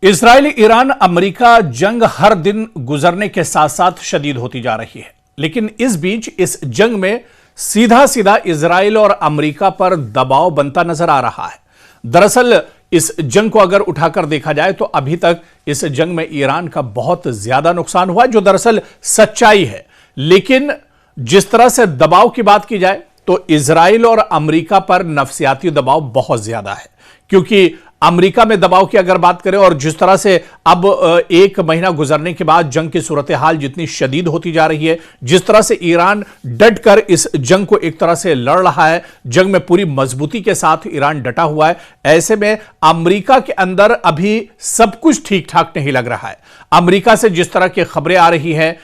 Israel, Iran, America जंग हर दिन गुजरने के साथ साथ शदीद होती जा रही है। लेकिन इस बीच इस जंग में सीधा सीधा इजराइल और अमेरिका पर दबाव बनता नजर आ रहा है। दरअसल इस जंग को अगर उठाकर देखा जाए तो अभी तक इस जंग में ईरान का बहुत ज्यादा नुकसान हुआ, जो दरअसल सच्चाई है। लेकिन जिस तरह से दबाव की बात की जाए तो इजराइल और अमेरिका पर नफसियाती दबाव बहुत ज्यादा है, क्योंकि अमेरिका में दबाव की अगर बात करें और जिस तरह से अब एक महीना गुजरने के बाद जंग की सूरत हाल जितनी शदीद होती जा रही है, जिस तरह से ईरान डट कर इस जंग को एक तरह से लड़ रहा है, जंग में पूरी मजबूती के साथ ईरान डटा हुआ है। ऐसे में अमेरिका के अंदर अभी सब कुछ ठीक ठाक नहीं लग रहा है। अमेरिका से जिस तरह की खबरें आ रही हैं,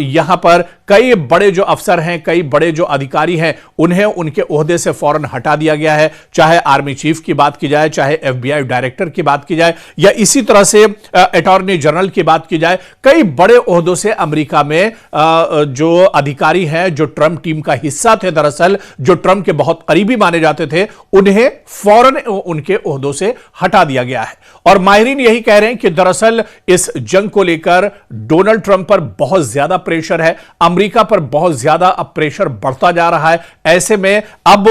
यहां पर कई बड़े जो अफसर हैं, कई बड़े जो अधिकारी हैं, उन्हें उनके ओहदे से फौरन हटा दिया गया है। चाहे आर्मी चीफ की बात की जाए, चाहे FBI डायरेक्टर की बात की जाए, या इसी तरह से अटॉर्नी जनरल की बात की जाए, कई बड़े ओहदों से अमेरिका में जो अधिकारी हैं, जो ट्रंप टीम का हिस्सा थे, दरअसल जो ट्रंप के बहुत करीबी माने जाते थे, उन्हें फौरन उनके ओहदों से हटा दिया गया है। और माहिरीन यही कह रहे हैं कि दरअसल इस जंग को लेकर डोनाल्ड ट्रंप पर बहुत ज्यादा प्रेशर है, अमेरिका पर बहुत ज्यादा अब प्रेशर बढ़ता जा रहा है। ऐसे में अब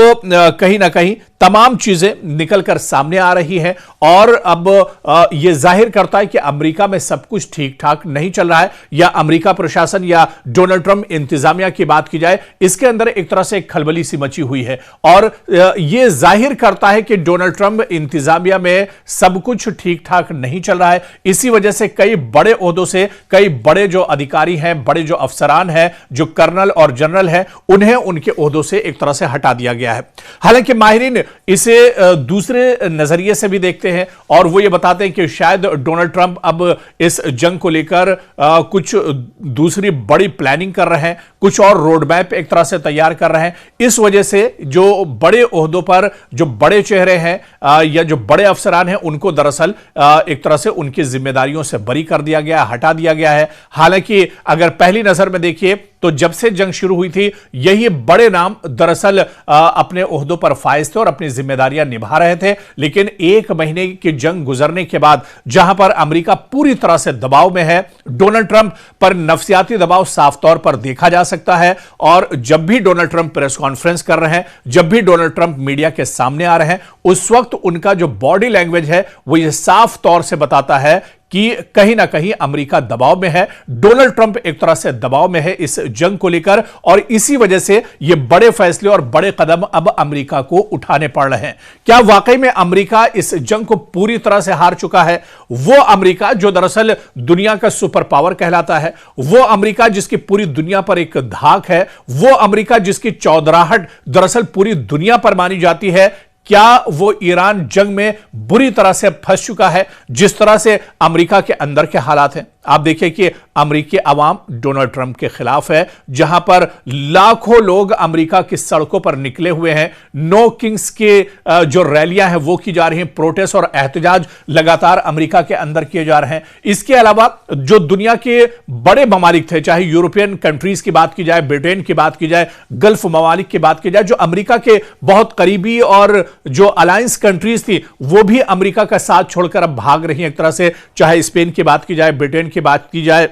कहीं ना कहीं तमाम चीजें निकलकर सामने आ रही हैं और अब यह जाहिर करता है कि अमेरिका में सब कुछ ठीक ठाक नहीं चल रहा है, या अमेरिका प्रशासन या डोनाल्ड ट्रंप इंतजामिया की बात की जाए, इसके अंदर एक तरह से एक खलबली सी मची हुई है। और यह जाहिर करता है कि डोनाल्ड ट्रंप इंतजामिया में सब कुछ ठीक ठाक नहीं चल रहा है। इसी वजह से कई बड़े ओहदों से कई बड़े जो अधिकारी हैं, बड़े जो अफसरान हैं, जो कर्नल और जनरल हैं, उन्हें उनके ओहदों से एक तरह से हटा दिया गया है। हालांकि माहिरीन इसे दूसरे नजरिए से भी देखते हैं और वो ये बताते हैं कि शायद डोनाल्ड ट्रंप अब इस जंग को लेकर कुछ दूसरी बड़ी प्लानिंग कर रहे हैं, कुछ और रोड मैप एक तरह से तैयार कर रहे हैं। इस वजह से जो बड़े ओहदों पर जो बड़े चेहरे हैं या जो बड़े अफसरान हैं, उनको दरअसल एक तरह से उनकी जिम्मेदारियों से बरी कर दिया गया, हटा दिया गया है। हालांकि अगर पहली नजर में देखिए तो जब से जंग शुरू हुई थी, यही बड़े नाम दरअसल अपने ओहदों पर फाइज थे और अपनी जिम्मेदारियां निभा रहे थे। लेकिन एक महीने की जंग गुजरने के बाद जहां पर अमेरिका पूरी तरह से दबाव में है, डोनाल्ड ट्रंप पर नफसियाती दबाव साफ तौर पर देखा जा सकता है। और जब भी डोनाल्ड ट्रंप प्रेस कॉन्फ्रेंस कर रहे हैं, जब भी डोनाल्ड ट्रंप मीडिया के सामने आ रहे हैं, उस वक्त उनका जो बॉडी लैंग्वेज है वो ये साफ तौर से बताता है कि कहीं ना कहीं अमेरिका दबाव में है, डोनाल्ड ट्रंप एक तरह से दबाव में है इस जंग को लेकर। और इसी वजह से ये बड़े फैसले और बड़े कदम अब अमेरिका को उठाने पड़ रहे हैं। क्या वाकई में अमेरिका इस जंग को पूरी तरह से हार चुका है? वो अमेरिका जो दरअसल दुनिया का सुपर पावर कहलाता है, वो अमेरिका जिसकी पूरी दुनिया पर एक धाक है, वो अमेरिका जिसकी चौधराहट दरअसल पूरी दुनिया पर मानी जाती है, क्या वो ईरान जंग में बुरी तरह से फंस चुका है जिस तरह से अमेरिका के अंदर के हालात हैं? आप देखिए कि अमेरिकी अवाम डोनाल्ड ट्रंप के खिलाफ है, जहां पर लाखों लोग अमेरिका की सड़कों पर निकले हुए हैं। नो किंग्स के जो रैलियां हैं वो की जा रही हैं, प्रोटेस्ट और एहतजाज लगातार अमेरिका के अंदर किए जा रहे हैं। इसके अलावा जो दुनिया के बड़े ममालिक थे, चाहे यूरोपियन कंट्रीज की बात की जाए, ब्रिटेन की बात की जाए, गल्फ ममालिक की बात की जाए, जो अमेरिका के बहुत करीबी और जो अलायंस कंट्रीज थी, वो भी अमेरिका का साथ छोड़कर अब भाग रही हैं एक तरह से। चाहे स्पेन की बात की जाए, ब्रिटेन की बात की जाए,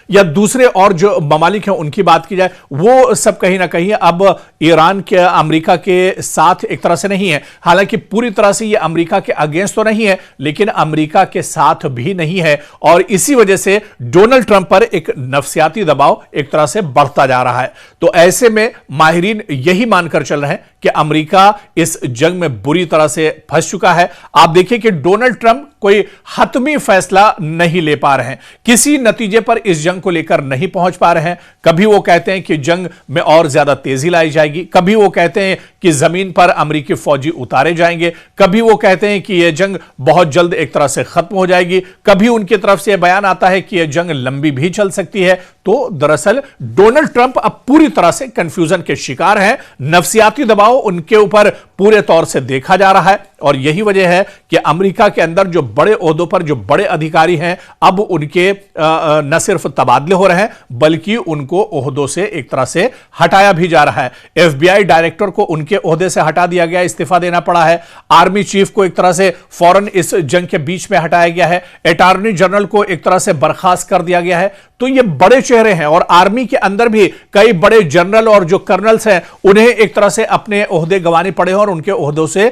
या दूसरे और जो ममालिक हैं उनकी बात की जाए, वो सब कहीं ना कहीं अब ईरान के अमेरिका के साथ एक तरह से नहीं है। हालांकि पूरी तरह से ये अमेरिका के अगेंस्ट तो नहीं है, लेकिन अमेरिका के साथ भी नहीं है। और इसी वजह से डोनाल्ड ट्रंप पर एक नफसियाती दबाव एक तरह से बढ़ता जा रहा है। तो ऐसे में माहिरीन यही मानकर चल रहे हैं कि अमेरिका इस जंग में बुरी तरह से फंस चुका है। आप देखिए कि डोनाल्ड ट्रंप कोई हतमी फैसला नहीं ले पा रहे हैं, किसी नतीजे पर इस जंग को लेकर नहीं पहुंच पा रहे हैं। कभी वो कहते हैं कि जंग में और ज्यादा तेजी लाई जाएगी, कभी वो कहते हैं कि जमीन पर अमेरिकी फौजी उतारे जाएंगे, कभी वो कहते हैं कि यह जंग बहुत जल्द एक तरह से खत्म हो जाएगी, कभी उनकी तरफ से यह बयान आता है कि यह जंग लंबी भी चल सकती है। तो दरअसल डोनाल्ड ट्रंप अब पूरी तरह से कंफ्यूजन के शिकार हैं। नफ्सियाती दबाव उनके ऊपर पूरे तौर से देखा जा रहा है और यही वजह है कि अमेरिका के अंदर जो बड़े ओहदों पर जो बड़े अधिकारी हैं, अब उनके न सिर्फ तबादले हो रहे हैं बल्कि उनको ओहदों से एक तरह से हटाया भी जा रहा है। एफबीआई डायरेक्टर को उनके ओहदे से हटा दिया गया, इस्तीफा देना पड़ा है। आर्मी चीफ को एक तरह से फौरन इस जंग के बीच में हटाया गया है। अटॉर्नी जनरल को एक तरह से बर्खास्त कर दिया गया है। तो ये बड़े चेहरे हैं और आर्मी के अंदर भी कई बड़े जनरल और जो कर्नल्स हैं उन्हें एक तरह से अपने ओहदे गंवाने पड़े हैं और उनके ओहदों से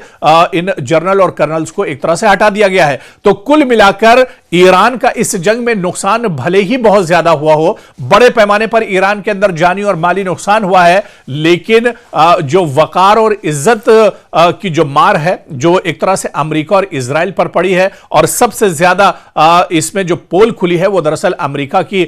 इन जनरल और कर्नल्स को एक तरह से हटा दिया गया है। तो कुल मिलाकर ईरान का इस जंग में नुकसान भले ही बहुत ज्यादा हुआ हो, बड़े पैमाने पर ईरान के अंदर जानी और माली नुकसान हुआ है, लेकिन जो वकार और इज्जत की जो मार है जो एक तरह से अमेरिका और इजराइल पर पड़ी है और सबसे ज्यादा इसमें जो पोल खुली है वो दरअसल अमेरिका की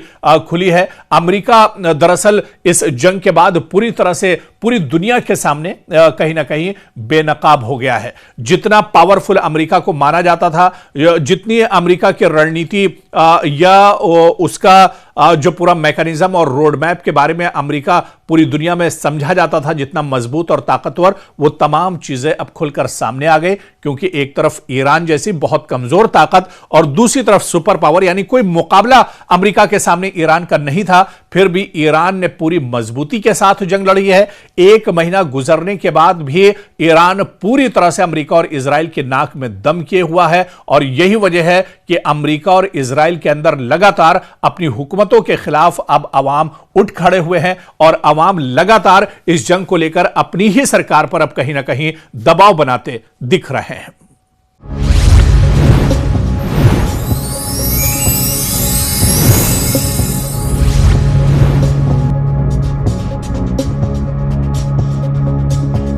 खुली है। अमेरिका दरअसल इस जंग के बाद पूरी तरह से पूरी दुनिया के सामने कहीं ना कहीं बेनकाब हो गया है। जितना पावरफुल अमेरिका को माना जाता था, जितनी अमेरिका की रणनीति या उसका जो पूरा मैकेनिज्म और रोड मैप के बारे में अमेरिका पूरी दुनिया में समझा जाता था, जितना मजबूत और ताकतवर, वो तमाम चीजें अब खुलकर सामने आ गई। क्योंकि एक तरफ ईरान जैसी बहुत कमजोर ताकत और दूसरी तरफ सुपर पावर, यानी कोई मुकाबला अमेरिका के सामने ईरान का नहीं था। फिर भी ईरान ने पूरी मजबूती के साथ जंग लड़ी है। एक महीना गुजरने के बाद भी ईरान पूरी तरह से अमेरिका और इजराइल के नाक में दम किए हुआ है और यही वजह है कि अमेरिका और इजराइल के अंदर लगातार अपनी हुकूमतों के खिलाफ अब अवाम उठ खड़े हुए हैं और अवाम लगातार इस जंग को लेकर अपनी ही सरकार पर अब कहीं ना कहीं दबाव बनाते दिख रहे हैं।